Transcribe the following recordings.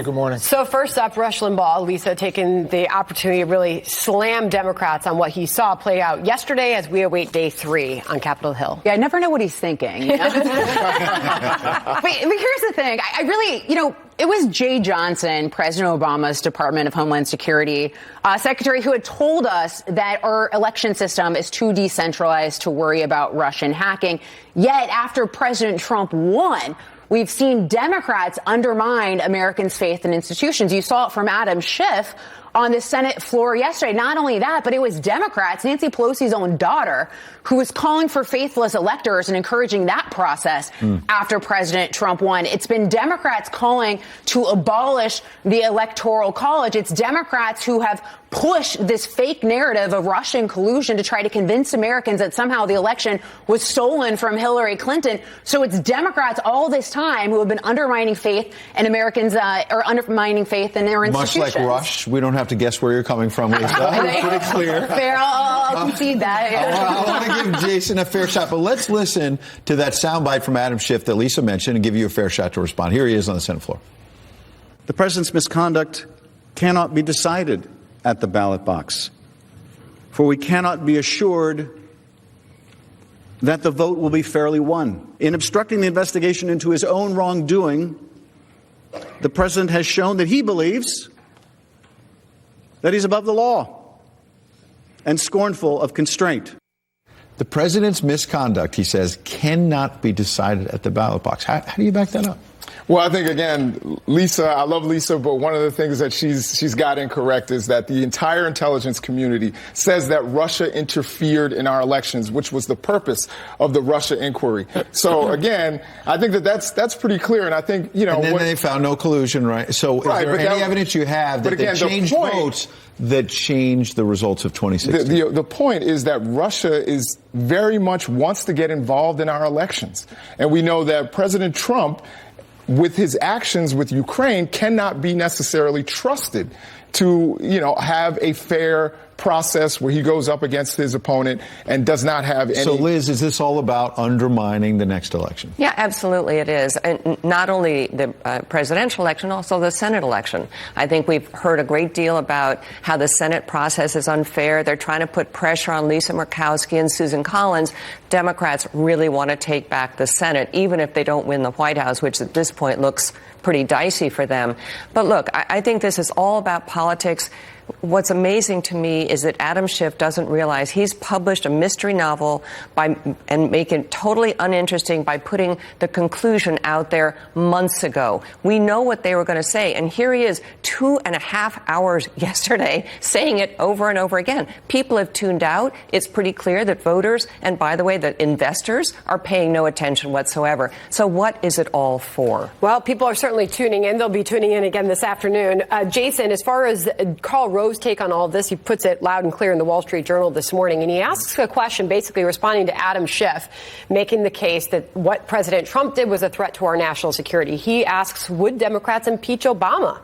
Good morning. So first up, Rush Limbaugh, Lisa, taking the opportunity to really slam Democrats on what he saw play out yesterday as we await day 3 on Capitol Hill. Yeah, I never know what he's thinking. You know? but here's the thing. I really, it was Jay Johnson, President Obama's Department of Homeland Security secretary, who had told us that our election system is too decentralized to worry about Russian hacking. Yet after President Trump won, we've seen Democrats undermine Americans' faith in institutions. You saw it from Adam Schiff on the Senate floor yesterday. Not only that, but it was Democrats, Nancy Pelosi's own daughter, who was calling for faithless electors and encouraging that process after President Trump won. It's been Democrats calling to abolish the Electoral College. It's Democrats who have pushed this fake narrative of Russian collusion to try to convince Americans that somehow the election was stolen from Hillary Clinton. So it's Democrats all this time who have been undermining faith in Americans, or undermining faith in their institutions. Much like Rush, we don't have to guess where you're coming from, Lisa. It's pretty clear. Fair, I'll concede that. I want to give Jason a fair shot, but let's listen to that soundbite from Adam Schiff that Lisa mentioned and give you a fair shot to respond. Here he is on the Senate floor. The president's misconduct cannot be decided at the ballot box, for we cannot be assured that the vote will be fairly won. In obstructing the investigation into his own wrongdoing, the president has shown that he believes that he's above the law and scornful of constraint. The president's misconduct, he says, cannot be decided at the ballot box. How do you back that up? Well, I think, again, Lisa, I love Lisa, but one of the things that she's got incorrect is that the entire intelligence community says that Russia interfered in our elections, which was the purpose of the Russia inquiry. So, again, I think that's pretty clear. And I think, And then they found no collusion, right? So is there any evidence you have that they changed votes that changed the results of 2016? The point is that Russia is very much wants to get involved in our elections. And we know that President Trump, with his actions with Ukraine, cannot be necessarily trusted to, have a fair process where he goes up against his opponent and does not have any. So, Liz, is this all about undermining the next election? Yeah, absolutely it is. And not only the presidential election, also the Senate election. I think we've heard a great deal about how the Senate process is unfair. They're trying to put pressure on Lisa Murkowski and Susan Collins. Democrats really want to take back the Senate, even if they don't win the White House, which at this point looks pretty dicey for them. But look, I think this is all about politics. What's amazing to me is that Adam Schiff doesn't realize he's published a mystery novel and make it totally uninteresting by putting the conclusion out there months ago. We know what they were going to say, and here he is 2.5 hours yesterday saying it over and over again. People have tuned out. It's pretty clear that voters, and by the way, that investors are paying no attention whatsoever. So what is it all for? Well, people are certainly tuning in. They'll be tuning in again this afternoon. Jason, as far as Karl Rove's take on all of this, he puts it loud and clear in the Wall Street Journal this morning, and he asks a question basically responding to Adam Schiff, making the case that what President Trump did was a threat to our national security. He asks, would Democrats impeach Obama?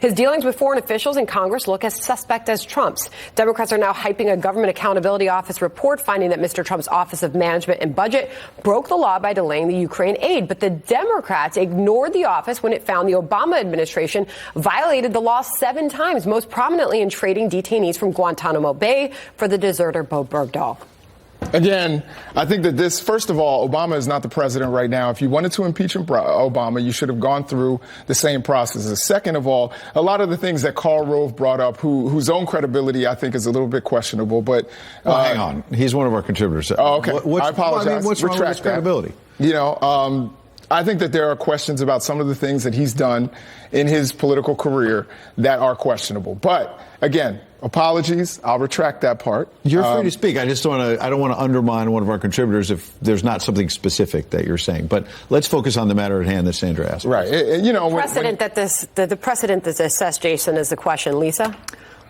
His dealings with foreign officials in Congress look as suspect as Trump's. Democrats are now hyping a Government Accountability Office report finding that Mr. Trump's Office of Management and Budget broke the law by delaying the Ukraine aid. But the Democrats ignored the office when it found the Obama administration violated the law 7 times, most prominently in trading detainees from Guantanamo Bay for the deserter Bo Bergdahl. Again, I think that this, first of all, Obama is not the president right now. If you wanted to impeach Obama, you should have gone through the same processes. Second of all, a lot of the things that Karl Rove brought up, whose own credibility I think is a little bit questionable, but... hang on. He's one of our contributors. Oh, okay. I apologize. What's wrong with his credibility? I think that there are questions about some of the things that he's done in his political career that are questionable. But again, apologies. I'll retract that part. You're free to speak. I don't want to undermine one of our contributors if there's not something specific that you're saying. But let's focus on the matter at hand that Sandra asked. Right. The precedent that this assessed, Jason, is the question. Lisa?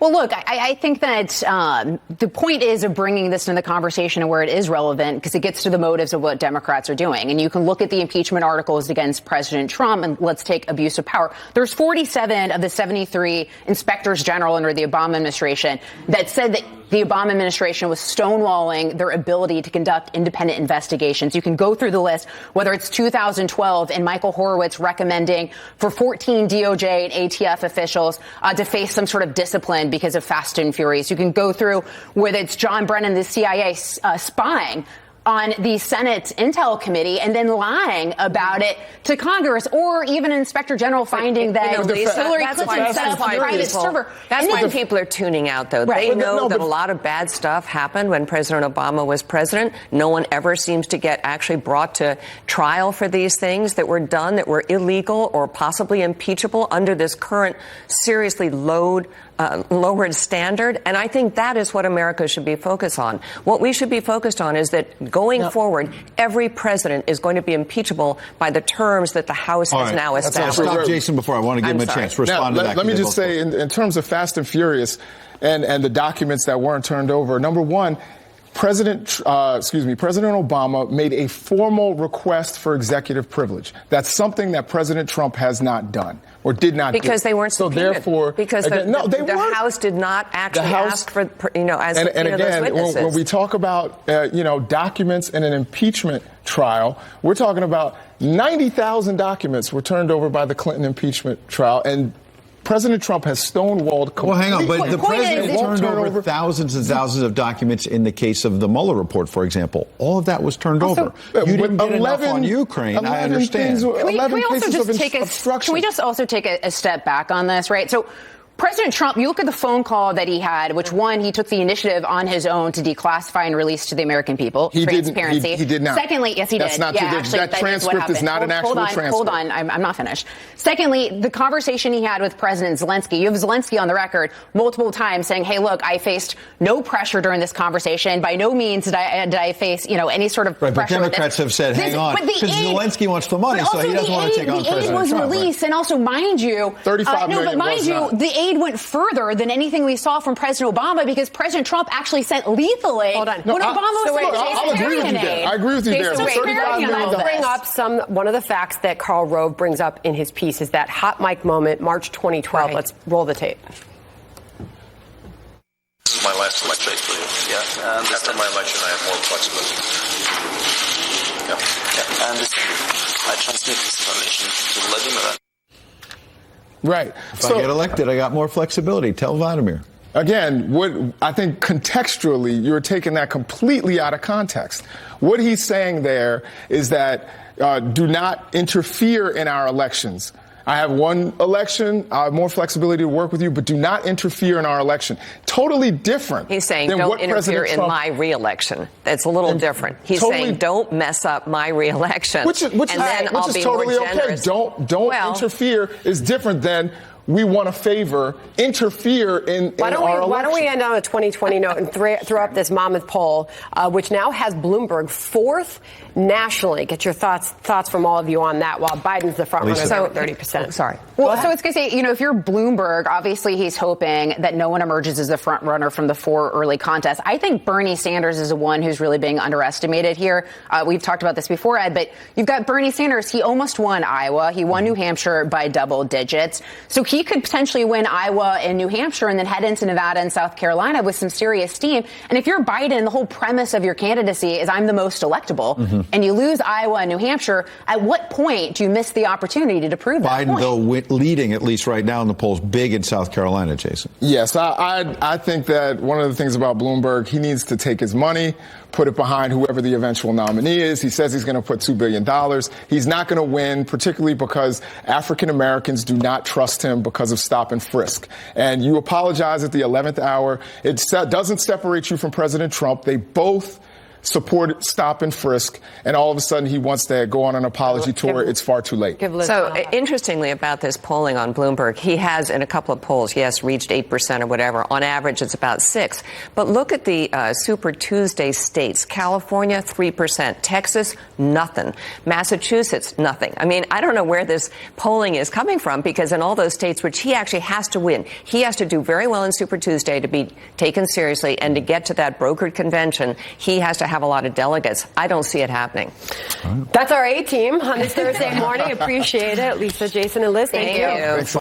Well, look, I think that the point is of bringing this into the conversation and where it is relevant because it gets to the motives of what Democrats are doing. And you can look at the impeachment articles against President Trump and let's take abuse of power. There's 47 of the 73 inspectors general under the Obama administration that said that the Obama administration was stonewalling their ability to conduct independent investigations. You can go through the list, whether it's 2012 and Michael Horowitz recommending for 14 DOJ and ATF officials to face some sort of discipline because of Fast and Furious. You can go through whether it's John Brennan, the CIA, spying on the Senate Intel Committee and then lying about it to Congress, or even Inspector General finding that Hillary Clinton set up a private server. That's why people are tuning out, though. Right. They know that a lot of bad stuff happened when President Obama was president. No one ever seems to get actually brought to trial for these things that were done that were illegal or possibly impeachable under this current seriously lowered standard. And I think that is what America should be focused on. What we should be focused on is that going forward, every president is going to be impeachable by the terms that the House has now established. Stop Jason before I want to give him a chance to respond to that. Let me just say, in terms of Fast and Furious and the documents that weren't turned over, number one, President Obama made a formal request for executive privilege. That's something that President Trump has not done or did not do. Because they weren't subpoenaed. So therefore, because the House did not actually ask for, as and those witnesses. When we talk about, documents in an impeachment trial, we're talking about 90,000 documents were turned over by the Clinton impeachment trial, and President Trump has stonewalled completely. Well, hang on, but the president turned over thousands and thousands of documents in the case of the Mueller report, for example. All of that was turned over. You didn't get enough on Ukraine, I understand. Can we just also take a step back on this, right? So President Trump, you look at the phone call that he had, which one, he took the initiative on his own to declass and release to the American people. Transparency. He did not. Secondly, yes, he did. That's not true. Actually, that transcript is not an actual transcript. Hold on. I'm not finished. Secondly, the conversation he had with President Zelensky. You have Zelensky on the record multiple times saying, hey, look, I faced no pressure during this conversation. By no means did I face, any sort of pressure. But Democrats have said, hang on, because Zelensky wants the money, so he doesn't want to take on President Trump. The aid was released, and also, mind you, the aid went further than anything we saw from President Obama because President Trump actually sent lethal aid when Obama was I'll agree with you there. I agree with you there. Bring up one of the facts that Karl Rove brings up in his piece is that hot mic moment, March 2012. Right. Let's roll the tape. This is my last election. Yeah. After my election, I have more flexibility. Yeah. And I transmit this information to Vladimir. Right. If I get elected, I got more flexibility. Tell Vladimir. Again, what I think contextually, you're taking that completely out of context. What he's saying there is that do not interfere in our elections. I have one election, I have more flexibility to work with you, but do not interfere in our elelection. Totally different. He's saying don't interfere in my re-election. That's a little different. He's saying don't mess up my re-election. Which is totally okay. Don't interfere is different than we want to favor interfere in our election. Why don't we end on a 2020 note and throw up this Monmouth poll, which now has Bloomberg fourth nationally. Get your thoughts from all of you on that, while Biden's the front runner at 30%. Sorry. Well, so it's going to say, if you're Bloomberg, obviously he's hoping that no one emerges as the front runner from the four early contests. I think Bernie Sanders is the one who's really being underestimated here. We've talked about this before, Ed, but you've got Bernie Sanders. He almost won Iowa. He won New Hampshire by double digits. So he could potentially win Iowa and New Hampshire and then head into Nevada and South Carolina with some serious steam. And if you're Biden, the whole premise of your candidacy is I'm the most electable, and you lose Iowa and New Hampshire, at what point do you miss the opportunity to prove that Biden, though, leading, at least right now in the polls, big in South Carolina, Jason. Yes, I think that one of the things about Bloomberg, he needs to take his money, put it behind whoever the eventual nominee is. He says he's going to put $2 billion. He's not going to win, particularly because African Americans do not trust him because of stop and frisk. And you apologize at the 11th hour. It doesn't separate you from President Trump. They both support stop and frisk, and all of a sudden he wants to go on an apology tour. It's far too late. So interestingly about this polling on Bloomberg, he has in a couple of polls, yes, reached 8% or whatever. On average, it's about 6%. But look at the Super Tuesday states. California, 3%. Texas, nothing. Massachusetts, nothing. I mean, I don't know where this polling is coming from, because in all those states, which he actually has to win, he has to do very well in Super Tuesday to be taken seriously, and to get to that brokered convention, he has to have a lot of delegates. I don't see it happening. That's our A-team on this Thursday morning. Appreciate it. Lisa, Jason, and Liz, thank you.